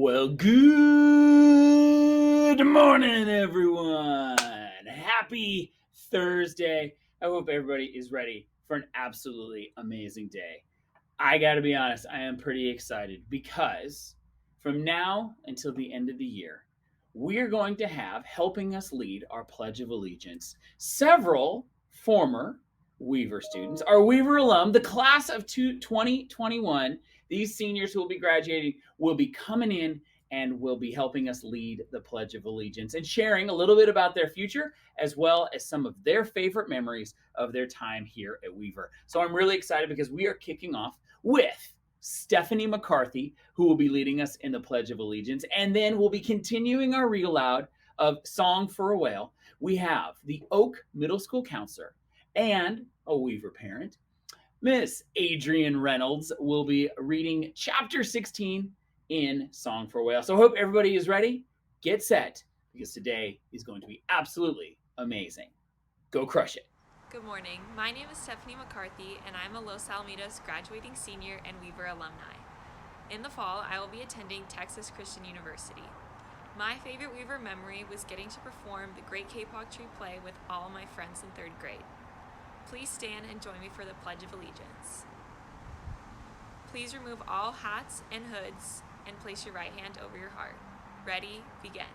Well, good morning, everyone. Happy Thursday. I hope everybody is ready for an absolutely amazing day. I got to be honest, I am pretty excited because from now until the end of the year, we are going to have helping us lead our Pledge of Allegiance several former Weaver students, our Weaver alum, the class of 2021. These seniors who will be graduating will be coming in and will be helping us lead the Pledge of Allegiance and sharing a little bit about their future as well as some of their favorite memories of their time here at Weaver. So I'm really excited because we are kicking off with Stephanie McCarthy, who will be leading us in the Pledge of Allegiance. And then we'll be continuing our read aloud of Song for a Whale. We have the Oak Middle School counselor and a Weaver parent, Miss Adrienne Reynolds, will be reading chapter 16 in Song for a Whale. So I hope everybody is ready. Get set, because today is going to be absolutely amazing. Go crush it. Good morning. My name is Stephanie McCarthy, and I'm a Los Alamitos graduating senior and Weaver alumni. In the fall, I will be attending Texas Christian University. My favorite Weaver memory was getting to perform the Great Kapok Tree play with all my friends in 3rd grade. Please stand and join me for the Pledge of Allegiance. Please remove all hats and hoods and place your right hand over your heart. Ready, begin.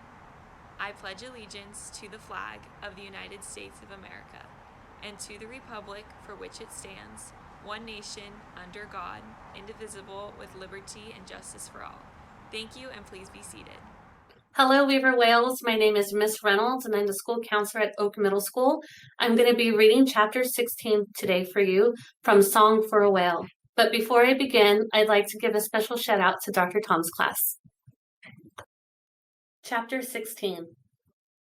I pledge allegiance to the flag of the United States of America and to the republic for which it stands, one nation, under God, indivisible, with liberty and justice for all. Thank you, and please be seated. Hello, Weaver Wales. My name is Miss Reynolds, and I'm the school counselor at Oak Middle School. I'm going to be reading chapter 16 today for you from Song for a Whale. But before I begin, I'd like to give a special shout out to Dr. Tom's class. Chapter 16.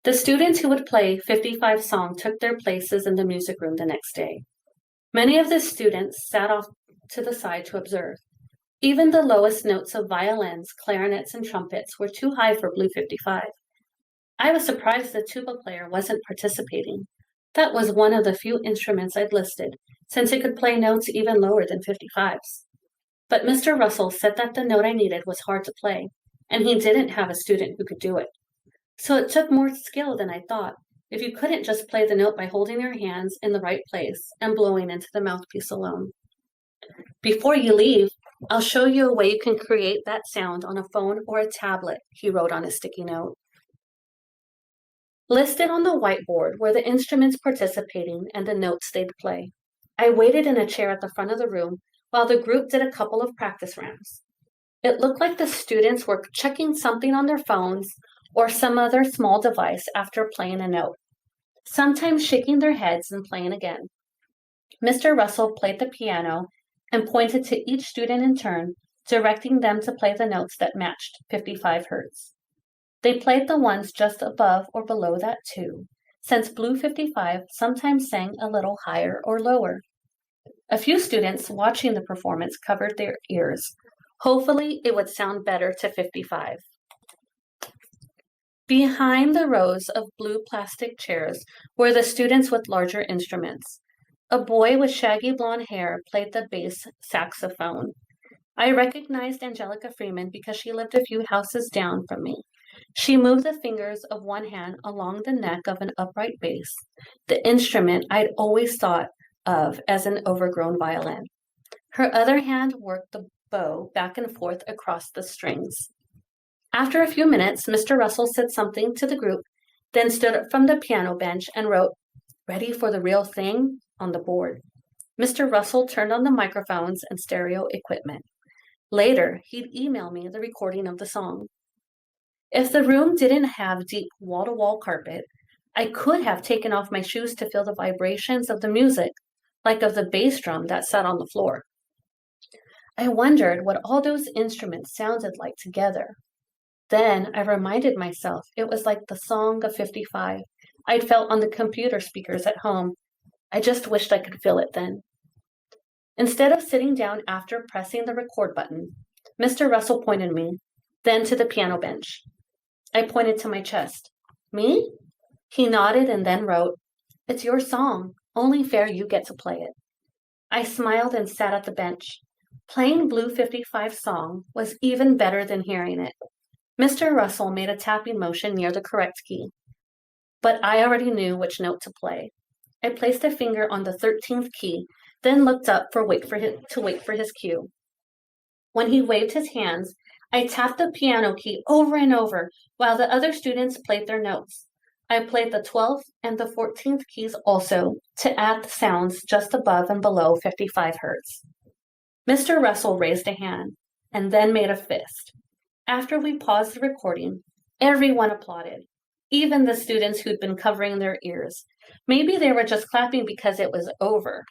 The students who would play 55 Song took their places in the music room the next day. Many of the students sat off to the side to observe. Even the lowest notes of violins, clarinets, and trumpets were too high for Blue 55. I was surprised the tuba player wasn't participating. That was one of the few instruments I'd listed, since it could play notes even lower than 55s. But Mr. Russell said that the note I needed was hard to play, and he didn't have a student who could do it. So it took more skill than I thought, if you couldn't just play the note by holding your hands in the right place and blowing into the mouthpiece alone. Before you leave, I'll show you a way you can create that sound on a phone or a tablet, he wrote on a sticky note. Listed on the whiteboard were the instruments participating and the notes they'd play. I waited in a chair at the front of the room while the group did a couple of practice rounds. It looked like the students were checking something on their phones or some other small device after playing a note, sometimes shaking their heads and playing again. Mr. Russell played the piano and pointed to each student in turn, directing them to play the notes that matched 55 hertz. They played the ones just above or below that too, since Blue 55 sometimes sang a little higher or lower. A few students watching the performance covered their ears. Hopefully, it would sound better to 55. Behind the rows of blue plastic chairs were the students with larger instruments. A boy with shaggy blonde hair played the bass saxophone. I recognized Angelica Freeman because she lived a few houses down from me. She moved the fingers of one hand along the neck of an upright bass, the instrument I'd always thought of as an overgrown violin. Her other hand worked the bow back and forth across the strings. After a few minutes, Mr. Russell said something to the group, then stood up from the piano bench and wrote, "Ready for the real thing?" on the board. Mr. Russell turned on the microphones and stereo equipment. Later, he'd email me the recording of the song. If the room didn't have deep wall-to-wall carpet, I could have taken off my shoes to feel the vibrations of the music, like of the bass drum that sat on the floor. I wondered what all those instruments sounded like together. Then I reminded myself it was like the song of 55 I'd felt on the computer speakers at home. I just wished I could feel it then. Instead of sitting down after pressing the record button, Mr. Russell pointed me, then to the piano bench. I pointed to my chest. "Me?" He nodded and then wrote, "It's your song. Only fair you get to play it." I smiled and sat at the bench. Playing Blue 55's song was even better than hearing it. Mr. Russell made a tapping motion near the correct key, but I already knew which note to play. I placed a finger on the 13th key, then looked up to wait for his cue. When he waved his hands, I tapped the piano key over and over while the other students played their notes. I played the 12th and the 14th keys also to add the sounds just above and below 55 hertz. Mr. Russell raised a hand and then made a fist. After we paused the recording, everyone applauded, even the students who'd been covering their ears. Maybe they were just clapping because it was over.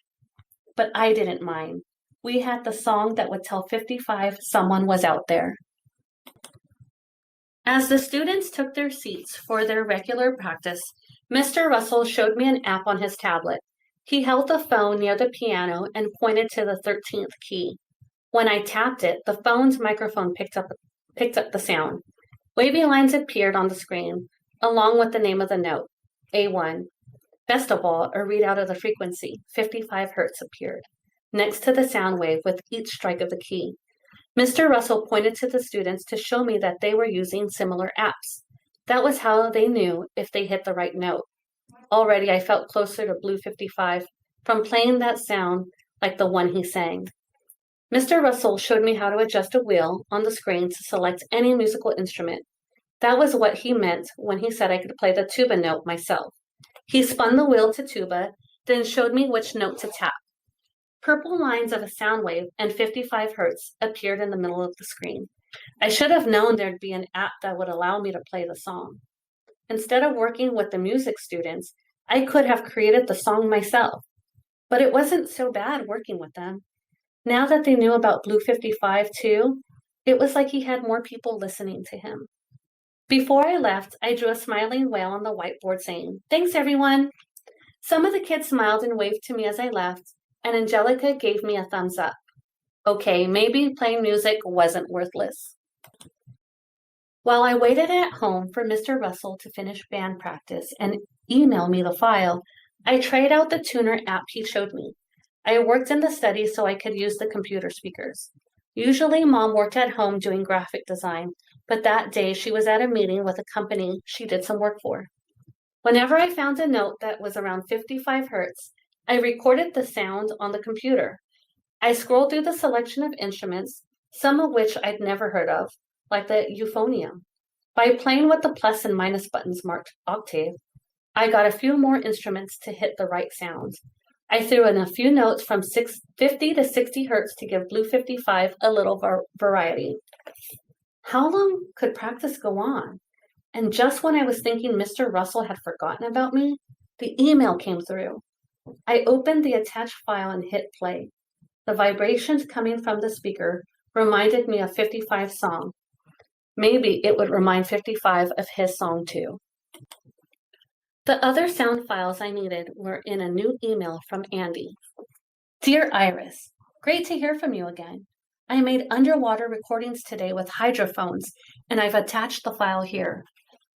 But I didn't mind. We had the song that would tell 55 someone was out there. As the students took their seats for their regular practice, Mr. Russell showed me an app on his tablet. He held the phone near the piano and pointed to the 13th key. When I tapped it, the phone's microphone picked up the sound. Wavy lines appeared on the screen, along with the name of the note, A1. Best of all, a readout of the frequency, 55 hertz, appeared, next to the sound wave with each strike of the key. Mr. Russell pointed to the students to show me that they were using similar apps. That was how they knew if they hit the right note. Already I felt closer to Blue 55 from playing that sound like the one he sang. Mr. Russell showed me how to adjust a wheel on the screen to select any musical instrument. That was what he meant when he said I could play the tuba note myself. He spun the wheel to tuba, then showed me which note to tap. Purple lines of a sound wave and 55 hertz appeared in the middle of the screen. I should have known there'd be an app that would allow me to play the song. Instead of working with the music students, I could have created the song myself. But it wasn't so bad working with them. Now that they knew about Blue 55 too, it was like he had more people listening to him. Before I left, I drew a smiling whale on the whiteboard saying, "Thanks, everyone." Some of the kids smiled and waved to me as I left, and Angelica gave me a thumbs up. Okay, maybe playing music wasn't worthless. While I waited at home for Mr. Russell to finish band practice and email me the file, I tried out the tuner app he showed me. I worked in the study so I could use the computer speakers. Usually, Mom worked at home doing graphic design, but that day she was at a meeting with a company she did some work for. Whenever I found a note that was around 55 hertz, I recorded the sound on the computer. I scrolled through the selection of instruments, some of which I'd never heard of, like the euphonium. By playing with the plus and minus buttons marked octave, I got a few more instruments to hit the right sounds. I threw in a few notes from 50 to 60 hertz to give Blue 55 a little variety. How long could practice go on? And just when I was thinking Mr. Russell had forgotten about me, the email came through. I opened the attached file and hit play. The vibrations coming from the speaker reminded me of 55's song. Maybe it would remind 55 of his song too. The other sound files I needed were in a new email from Andy. Dear Iris, great to hear from you again. I made underwater recordings today with hydrophones, and I've attached the file here.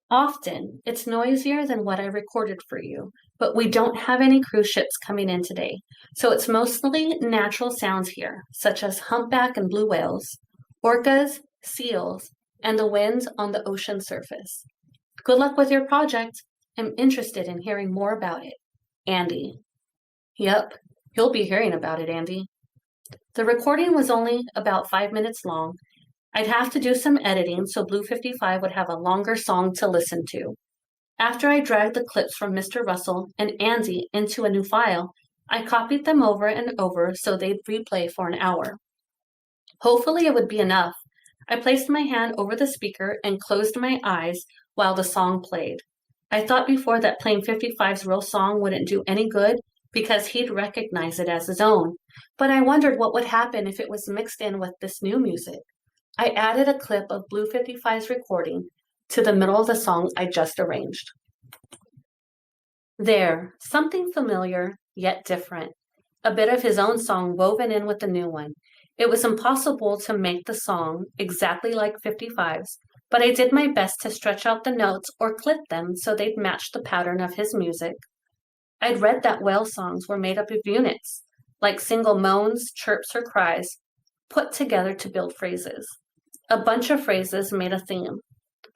Often, it's noisier than what I recorded for you, but we don't have any cruise ships coming in today, so it's mostly natural sounds here, such as humpback and blue whales, orcas, seals, and the winds on the ocean surface. Good luck with your project. I'm interested in hearing more about it. Andy. Yep, you'll be hearing about it, Andy. The recording was only about 5 minutes long. I'd have to do some editing so Blue 55 would have a longer song to listen to. After I dragged the clips from Mr. Russell and Andy into a new file, I copied them over and over so they'd replay for an hour. Hopefully it would be enough. I placed my hand over the speaker and closed my eyes while the song played. I thought before that playing 55's real song wouldn't do any good because he'd recognize it as his own, but I wondered what would happen if it was mixed in with this new music. I added a clip of Blue 55's recording to the middle of the song I just arranged. There, something familiar, yet different. A bit of his own song woven in with the new one. It was impossible to make the song exactly like 55's, but I did my best to stretch out the notes or clip them so they'd match the pattern of his music. I'd read that whale songs were made up of units, like single moans, chirps, or cries, put together to build phrases. A bunch of phrases made a theme.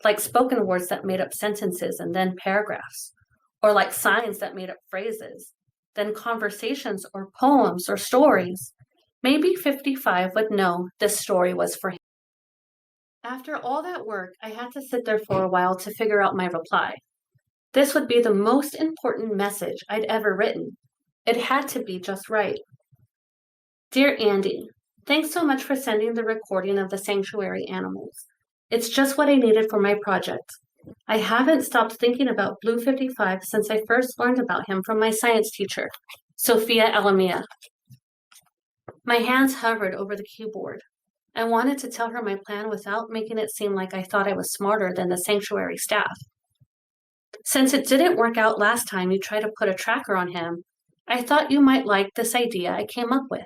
like spoken words that made up sentences and then paragraphs, or like signs that made up phrases, then conversations or poems or stories. Maybe 55 would know this story was for him. After all that work, I had to sit there for a while to figure out my reply. This would be the most important message I'd ever written. It had to be just right. Dear Andy, thanks so much for sending the recording of the sanctuary animals. It's just what I needed for my project. I haven't stopped thinking about Blue 55 since I first learned about him from my science teacher, Sophia Alamia. My hands hovered over the keyboard. I wanted to tell her my plan without making it seem like I thought I was smarter than the sanctuary staff. Since it didn't work out last time you tried to put a tracker on him, I thought you might like this idea I came up with.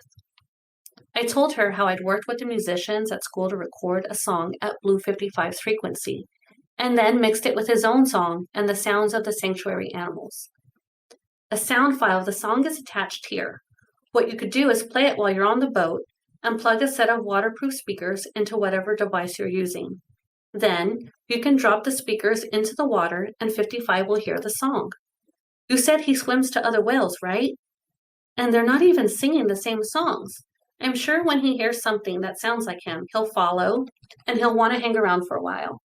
I told her how I'd worked with the musicians at school to record a song at Blue 55's frequency, and then mixed it with his own song and the sounds of the sanctuary animals. A sound file of the song is attached here. What you could do is play it while you're on the boat and plug a set of waterproof speakers into whatever device you're using. Then you can drop the speakers into the water and 55 will hear the song. You said he swims to other whales, right? And they're not even singing the same songs. I'm sure when he hears something that sounds like him, he'll follow and he'll want to hang around for a while.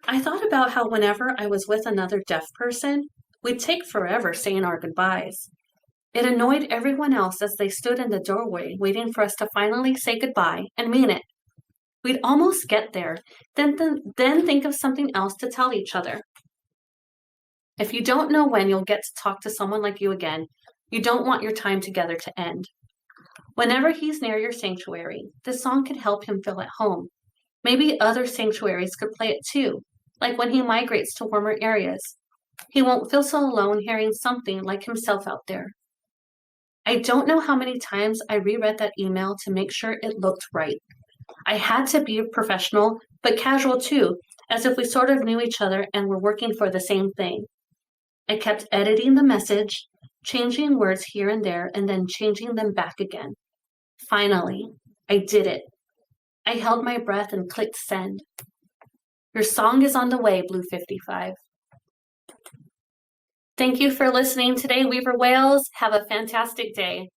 I thought about how whenever I was with another deaf person, we'd take forever saying our goodbyes. It annoyed everyone else as they stood in the doorway waiting for us to finally say goodbye and mean it. We'd almost get there, then think of something else to tell each other. If you don't know when you'll get to talk to someone like you again, you don't want your time together to end. Whenever he's near your sanctuary, this song could help him feel at home. Maybe other sanctuaries could play it too, like when he migrates to warmer areas. He won't feel so alone hearing something like himself out there. I don't know how many times I reread that email to make sure it looked right. I had to be professional, but casual too, as if we sort of knew each other and were working for the same thing. I kept editing the message, changing words here and there, and then changing them back again. Finally, I did it. I held my breath and clicked send. Your song is on the way, Blue 55. Thank you for listening today, Weaver Whales. Have a fantastic day.